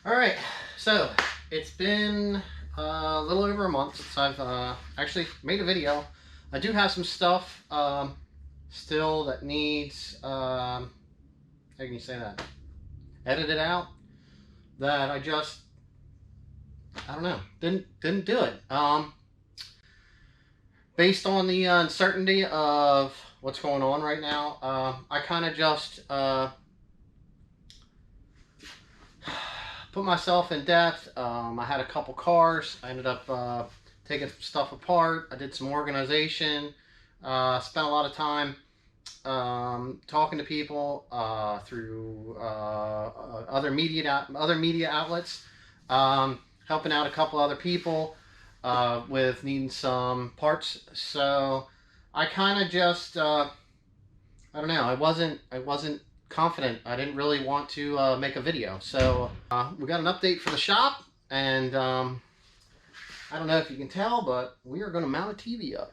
All right, so it's been a little over a month since I've actually made a video. I do have some stuff still that needs, how can you say that? Edited out, that I don't know, didn't do it. Based on the uncertainty of what's going on right now, I kind of just put myself in debt. I had a couple cars. I ended up taking stuff apart. I did some organization. Spent a lot of time talking to people through other media outlets, helping out a couple other people with needing some parts. So I kind of just I don't know. I wasn't confident. I didn't really want to make a video. So we got an update for the shop, and I don't know if you can tell, but we are going to mount a TV up.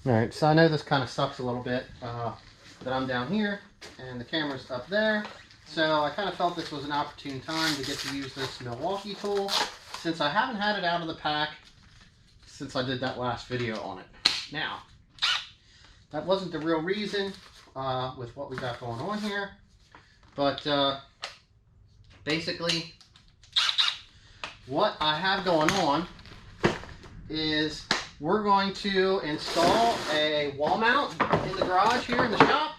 All right, so I know this kind of sucks a little bit that I'm down here and the camera's up there. So I kind of felt this was an opportune time to get to use this Milwaukee tool, since I haven't had it out of the pack since I did that last video on it. Now, that wasn't the real reason with what we got going on here, but basically what I have going on is we're going to install a wall mount in the garage here in the shop.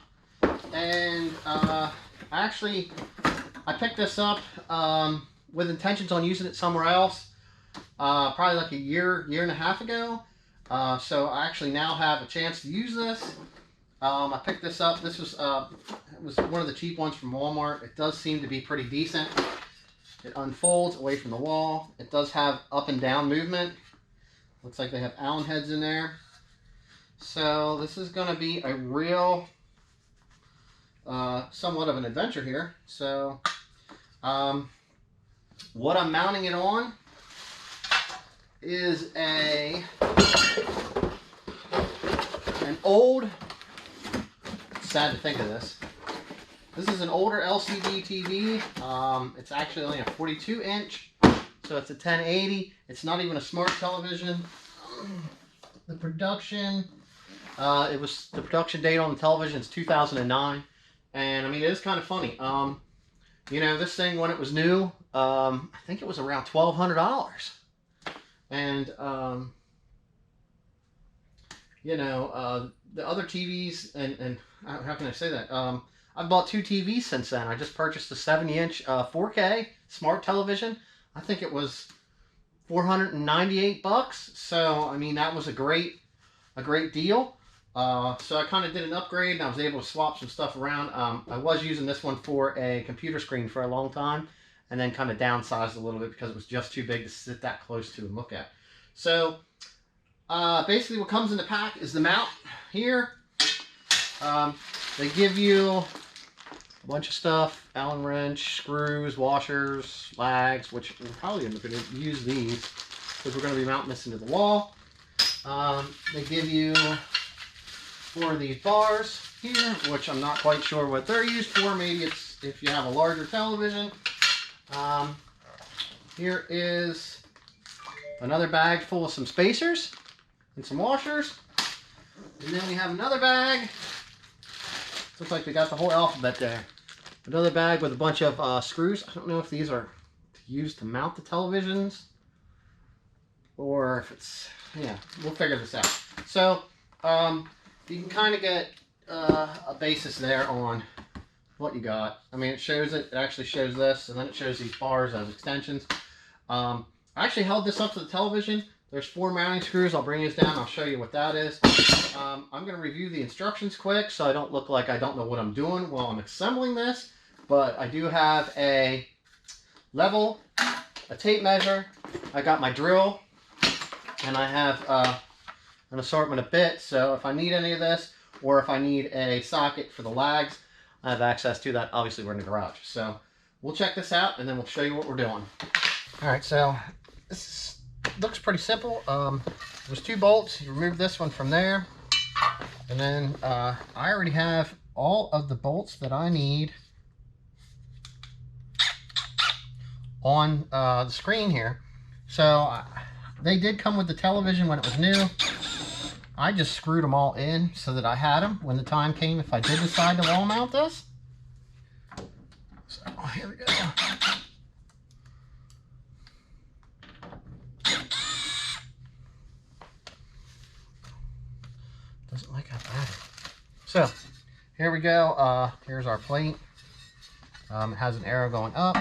And I picked this up with intentions on using it somewhere else probably like a year and a half ago. So I actually now have a chance to use this. I picked this up. This was it was one of the cheap ones from Walmart. It does seem to be pretty decent. It unfolds away from the wall. It does have up and down movement. Looks like they have Allen heads in there. So this is going to be a real, somewhat of an adventure here. So what I'm mounting it on is an old, sad to think of this. This is an older LCD TV. It's actually only a 42-inch, so it's a 1080. It's not even a smart television. The production, the production date on the television is 2009, and I mean, it is kind of funny. You know, this thing, when it was new, I think it was around $1,200, and you know, the other TVs, and how can I say that? I've bought 2 TVs since then. I just purchased a 70-inch 4K smart television. I think it was $498. So I mean, that was a great deal. So I kind of did an upgrade, and I was able to swap some stuff around. I was using this one for a computer screen for a long time, and then kind of downsized a little bit because it was just too big to sit that close to and look at. So basically what comes in the pack is the mount here. They give you a bunch of stuff: Allen wrench, screws, washers, lags, which we're probably going to use these because we're going to be mounting this into the wall. They give you 4 of these bars here, which I'm not quite sure what they're used for. Maybe it's if you have a larger television. Here is another bag full of some spacers and some washers. And then we have another bag. Looks like we got the whole alphabet there. Another bag with a bunch of screws. I don't know if these are used to mount the televisions or if it's, yeah, we'll figure this out. So you can kind of get a basis there on what you got. I mean, it actually shows this, and then it shows these bars as extensions. I actually held this up to the television. There's 4 mounting screws. I'll bring this down. I'll show you what that is. I'm going to review the instructions quick so I don't look like I don't know what I'm doing while I'm assembling this. But I do have a level, a tape measure. I got my drill, and I have an assortment of bits. So if I need any of this, or if I need a socket for the lags, I have access to that. Obviously, we're in the garage. So we'll check this out, and then we'll show you what we're doing. All right, so this looks pretty simple. There's 2 bolts. You remove this one from there, and then I already have all of the bolts that I need on the screen here. So they did come with the television when it was new. I just screwed them all in so that I had them when the time came if I did decide to wall mount this. So here we go. Doesn't like how bad. So here we go. Here's our plate. It has an arrow going up.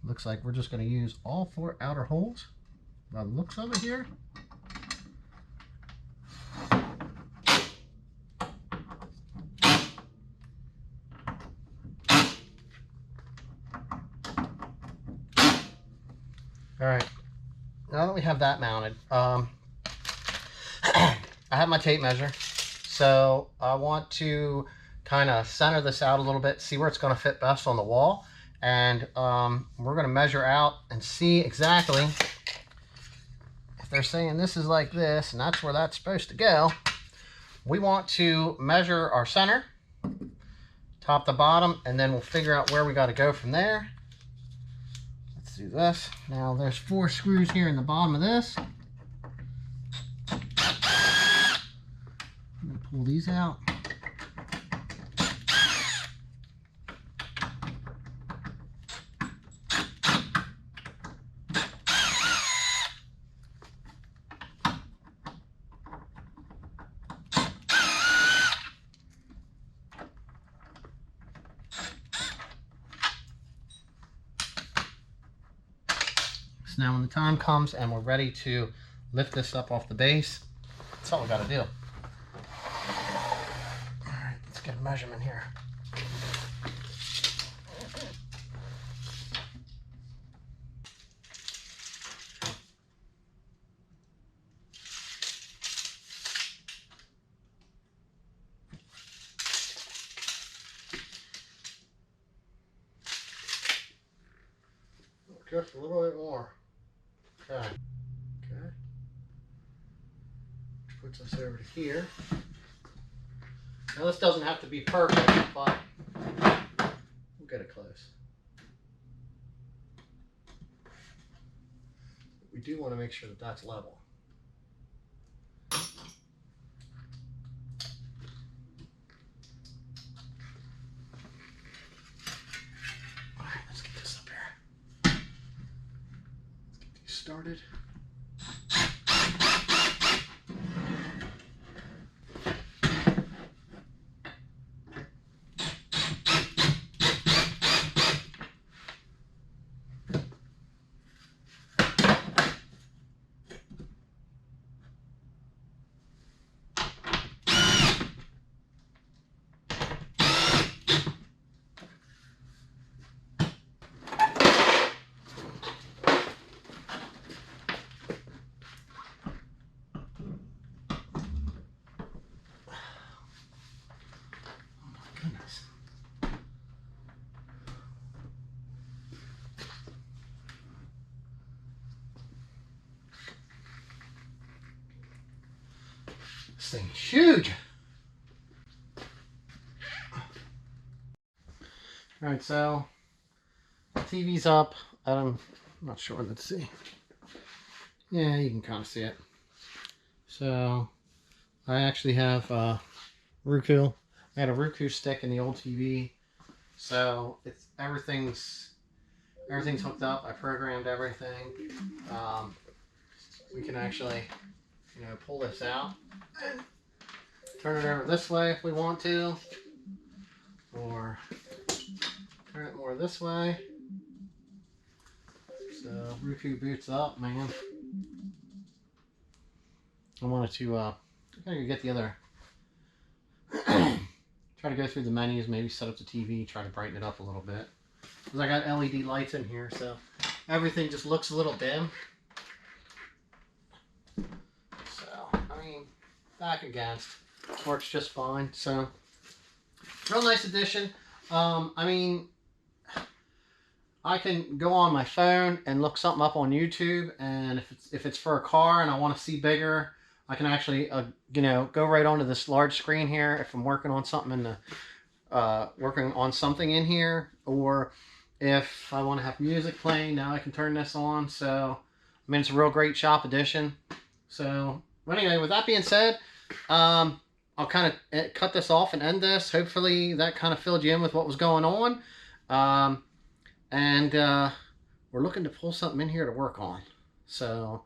Looks like we're just going to use all 4 outer holes by the looks of it here. All right, now that we have that mounted, I have my tape measure. So I want to kind of center this out a little bit, see where it's going to fit best on the wall. And we're going to measure out and see exactly if they're saying this is like this and that's where that's supposed to go. We want to measure our center, top to bottom, and then we'll figure out where we got to go from there. Let's do this. Now there's 4 screws here in the bottom of this. I'm going to pull these out. So now when the time comes and we're ready to lift this up off the base, that's all we got to do. All right, let's get a measurement here. Just a little bit more. Okay. Okay. Which puts us over to here. Now this doesn't have to be perfect, but we'll get it close. We do want to make sure that that's level. All right, let's get this up here. Started. This thing is huge. All right, so TV's up. I'm not sure. Let's see. Yeah, you can kind of see it. So I actually have ruko. I had a ruko stick in the old TV, so it's everything's hooked up. I programmed everything. We can actually, pull this out and turn it over this way if we want to, or turn it more this way. So ruko boots up, man. I wanted to I gotta get the other try to go through the menus, maybe set up the TV, try to brighten it up a little bit. Because I got LED lights in here, so everything just looks a little dim. So, I mean, back against. Works just fine. So, real nice addition. I mean, I can go on my phone and look something up on YouTube, and if it's for a car and I want to see bigger, I can actually, go right onto this large screen here if I'm working on something working on something in here, or if I want to have music playing, now I can turn this on. So, I mean, it's a real great shop addition. So, but anyway, with that being said, I'll kind of cut this off and end this. Hopefully that kind of filled you in with what was going on. We're looking to pull something in here to work on. So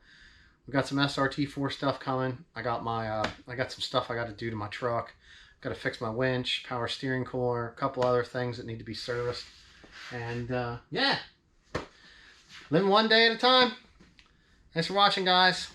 we got some srt4 stuff coming. I got some stuff I got to do to my truck. Got to fix my winch, power steering cooler, a couple other things that need to be serviced. And yeah, living one day at a time. Thanks for watching, guys.